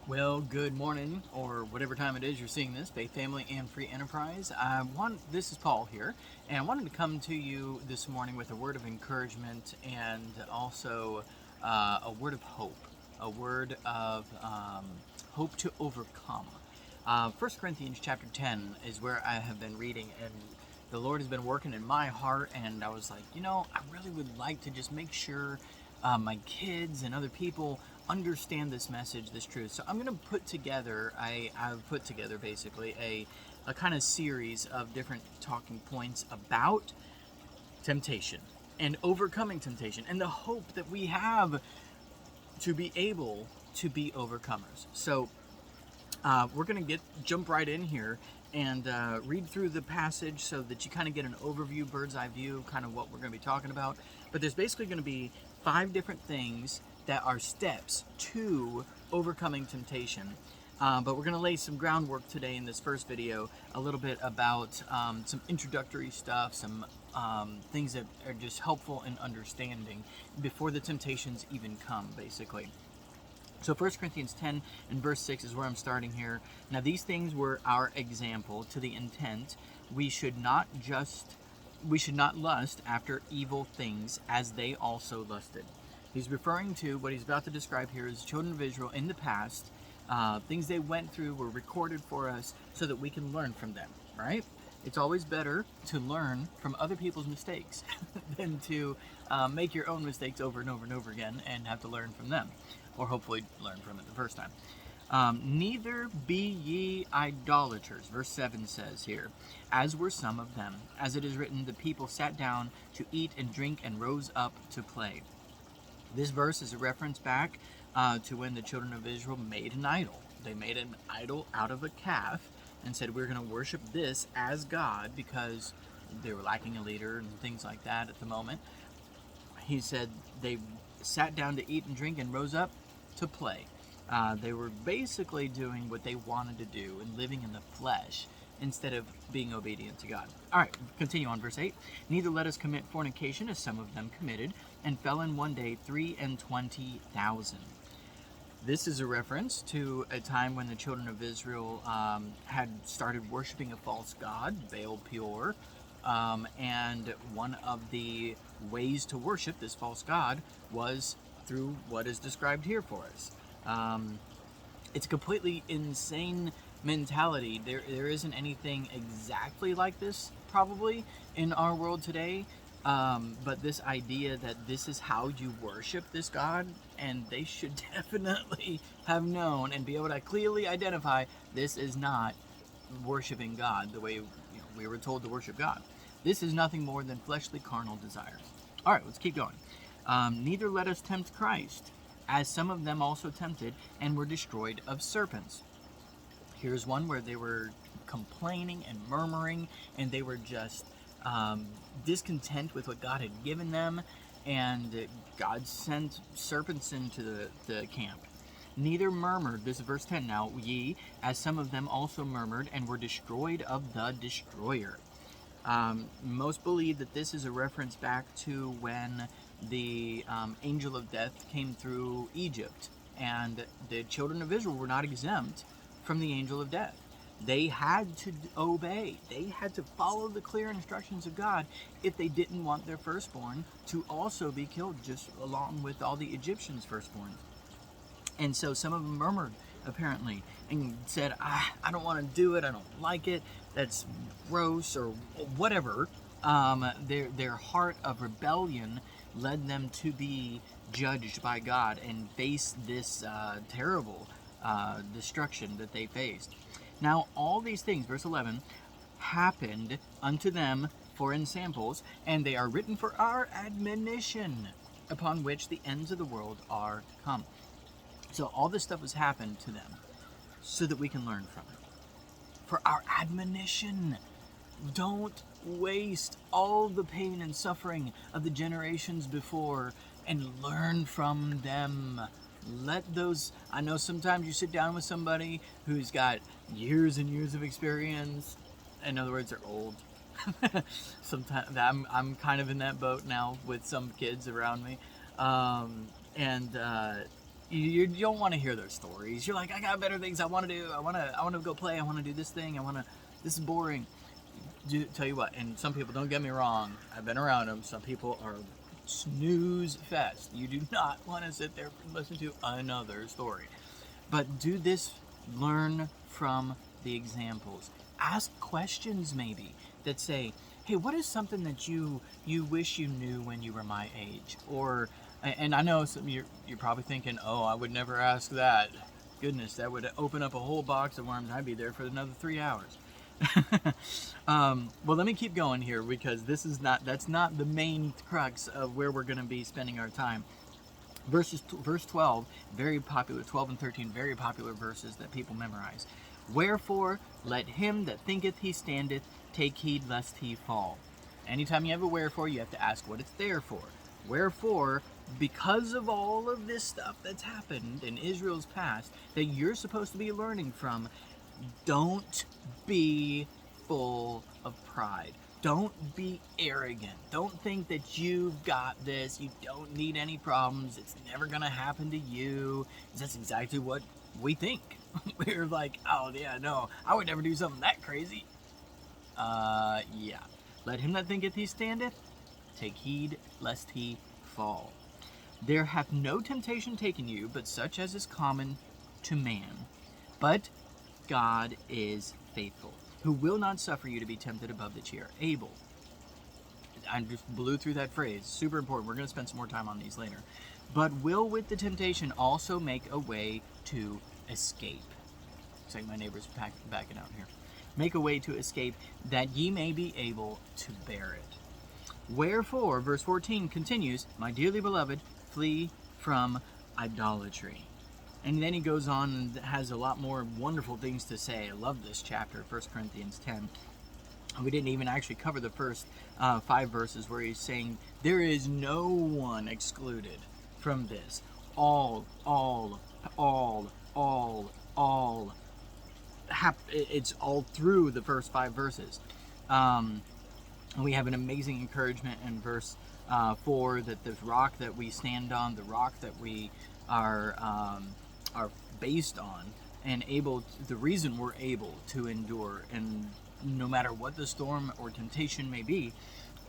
Well, good morning, or whatever time it is you're seeing this, Faith Family and Free Enterprise. This is Paul here, and I wanted to come to you this morning with a word of encouragement and also a word of hope, a word of hope to overcome. 1 Corinthians chapter 10 is where I have been reading, and the Lord has been working in my heart, and I was like, I really would like to just make sure my kids and other people understand this message, this truth. So I'm going to put together, I've put together basically a kind of series of different talking points about temptation and overcoming temptation and the hope that we have to be able to be overcomers. So we're going to jump right in here and read through the passage so that you kind of get an overview, bird's eye view, kind of what we're going to be talking about. But there's basically going to be 5 different things that are steps to overcoming temptation. But we're going to lay some groundwork today in this first video, a little bit about some introductory stuff, some things that are just helpful in understanding before the temptations even come, basically. So 1 Corinthians 10 and verse 6 is where I'm starting here. Now these things were our example to the intent we should not lust after evil things as they also lusted. He's referring to what he's about to describe here as children of Israel in the past. Things they went through were recorded for us so that we can learn from them, right? It's always better to learn from other people's mistakes than to make your own mistakes over and over and over again and have to learn from them, or hopefully learn from it the first time. Neither be ye idolaters, verse 7 says here, as were some of them. As it is written, the people sat down to eat and drink and rose up to play. This verse is a reference back to when the children of Israel made an idol. They made an idol out of a calf and said, we're going to worship this as God, because they were lacking a leader and things like that at the moment. He said they sat down to eat and drink and rose up to play. They were basically doing what they wanted to do and living in the flesh instead of being obedient to God. All right, continue on verse 8. Neither let us commit fornication, as some of them committed, and fell in one day 23,000. This is a reference to a time when the children of Israel had started worshiping a false god, Baal Peor, and one of the ways to worship this false god was through what is described here for us. It's a completely insane mentality. There isn't anything exactly like this probably in our world today, but this idea that this is how you worship this God, and they should definitely have known and be able to clearly identify this is not worshiping God the way we were told to worship God. This is nothing more than fleshly carnal desires. All right, let's keep going. Neither let us tempt Christ, as some of them also tempted and were destroyed of serpents. Here's one where they were complaining and murmuring, and they were just discontent with what God had given them, and God sent serpents into the camp. Neither murmured, this is verse 10 now, ye, as some of them also murmured and were destroyed of the destroyer. Most believe that this is a reference back to when the angel of death came through Egypt, and the children of Israel were not exempt from the angel of death. They had to obey. They had to follow the clear instructions of God if they didn't want their firstborn to also be killed, just along with all the Egyptians' firstborn. And so some of them murmured, apparently, and said, I don't want to do it, I don't like it, that's gross, or whatever. Their heart of rebellion led them to be judged by God and face this terrible destruction that they faced. Now, all these things, verse 11, happened unto them for ensamples, and they are written for our admonition, upon which the ends of the world are come. So all this stuff has happened to them so that we can learn from it. For our admonition. Don't waste all the pain and suffering of the generations before, and learn from them. I know sometimes you sit down with somebody who's got years and years of experience. In other words, they're old. Sometimes I'm kind of in that boat now with some kids around me. And You don't want to hear their stories. You're like, I got better things I want to do. I want to go play. I want to do this thing. This is boring. Tell you what, and some people, don't get me wrong, I've been around them. Some people are snooze fest. You do not want to sit there and listen to another story. But do this, learn from the examples. Ask questions maybe that say, hey, what is something that you wish you knew when you were my age? Or, and I know you're probably thinking, oh, I would never ask that. Goodness, that would open up a whole box of worms. I'd be there for another 3 hours. Well, let me keep going here, because that's not the main crux of where we're going to be spending our time. Verse 12, very popular, 12 and 13, very popular verses that people memorize. Wherefore, let him that thinketh he standeth take heed lest he fall. Anytime you have a wherefore, you have to ask what it's there for. Wherefore, because of all of this stuff that's happened in Israel's past that you're supposed to be learning from, don't be full of pride. Don't be arrogant. Don't think that you've got this. You don't need any problems. It's never going to happen to you. That's exactly what we think. We're like, oh, yeah, no, I would never do something that crazy. Yeah. Let him that thinketh he standeth take heed lest he fall. There hath no temptation taken you, but such as is common to man. But God is faithful, who will not suffer you to be tempted above that ye are able. I just blew through that phrase. Super important. We're going to spend some more time on these later. But will with the temptation also make a way to escape. Looks like my neighbor's backing out here. Make a way to escape, that ye may be able to bear it. Wherefore, verse 14 continues, my dearly beloved, flee from idolatry. And then he goes on and has a lot more wonderful things to say. I love this chapter, 1 Corinthians 10. We didn't even actually cover the first 5 verses where he's saying there is no one excluded from this. All. It's all through the first 5 verses. And we have an amazing encouragement in verse 4 that the rock that we stand on, the rock that we are based on, and the reason we're able to endure, and no matter what the storm or temptation may be,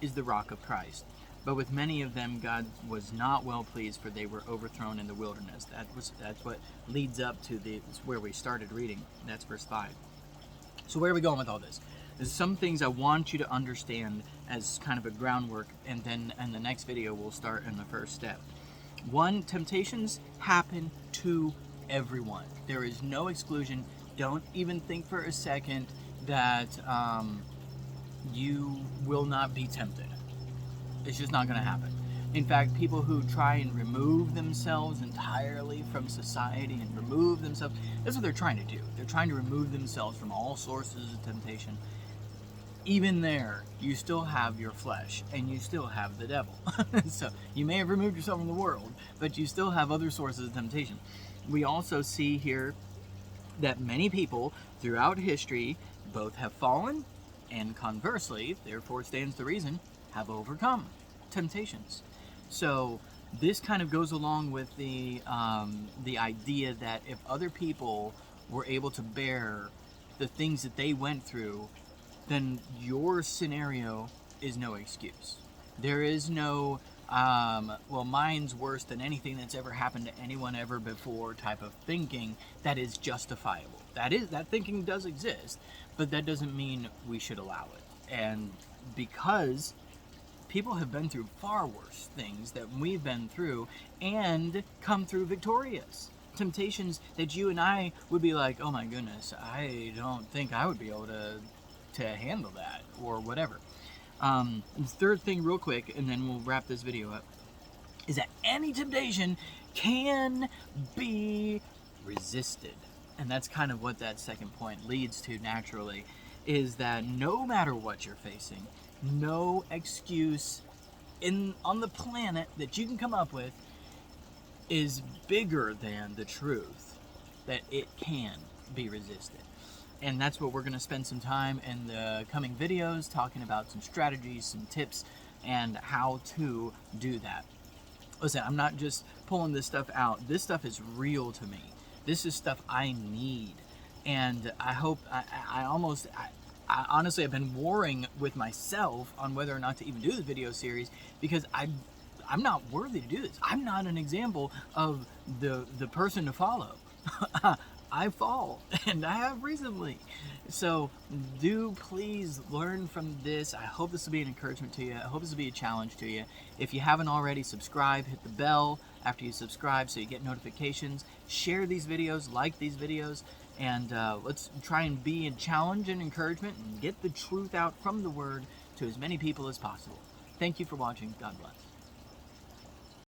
is the rock of Christ. But with many of them God was not well pleased, for they were overthrown in the wilderness. That's what leads up to where we started reading. That's verse 5. So where are we going with all this? There's some things I want you to understand as kind of a groundwork, and then in the next video we'll start in the first step. 1, temptations happen to everyone. There is no exclusion. Don't even think for a second that you will not be tempted. It's just not going to happen. In fact, people who try and remove themselves entirely from society and remove themselves, that's what they're trying to do. They're trying to remove themselves from all sources of temptation. Even there, you still have your flesh, and you still have the devil. So you may have removed yourself from the world, but you still have other sources of temptation. We also see here that many people throughout history both have fallen, and conversely, therefore stands to reason, have overcome temptations. So this kind of goes along with the idea that if other people were able to bear the things that they went through, then your scenario is no excuse. There is no, well, mine's worse than anything that's ever happened to anyone ever before type of thinking that is justifiable. That thinking does exist, but that doesn't mean we should allow it. And because people have been through far worse things than we've been through and come through victorious. Temptations that you and I would be like, oh my goodness, I don't think I would be able to handle that, or whatever. The third thing real quick, and then we'll wrap this video up, is that any temptation can be resisted. And that's kind of what that second point leads to naturally, is that no matter what you're facing, no excuse on the planet that you can come up with is bigger than the truth that it can be resisted. And that's what we're going to spend some time in the coming videos talking about, some strategies, some tips, and how to do that. Listen, I'm not just pulling this stuff out. This stuff is real to me. This is stuff I need. And I hope, I honestly have been warring with myself on whether or not to even do this video series, because I'm not worthy to do this. I'm not an example of the person to follow. I fall, and I have recently. So do please learn from this. I hope this will be an encouragement to you. I hope this will be a challenge to you. If you haven't already, subscribe, hit the bell after you subscribe so you get notifications. Share these videos, like these videos, and let's try and be a challenge and encouragement and get the truth out from the Word to as many people as possible. Thank you for watching. God bless.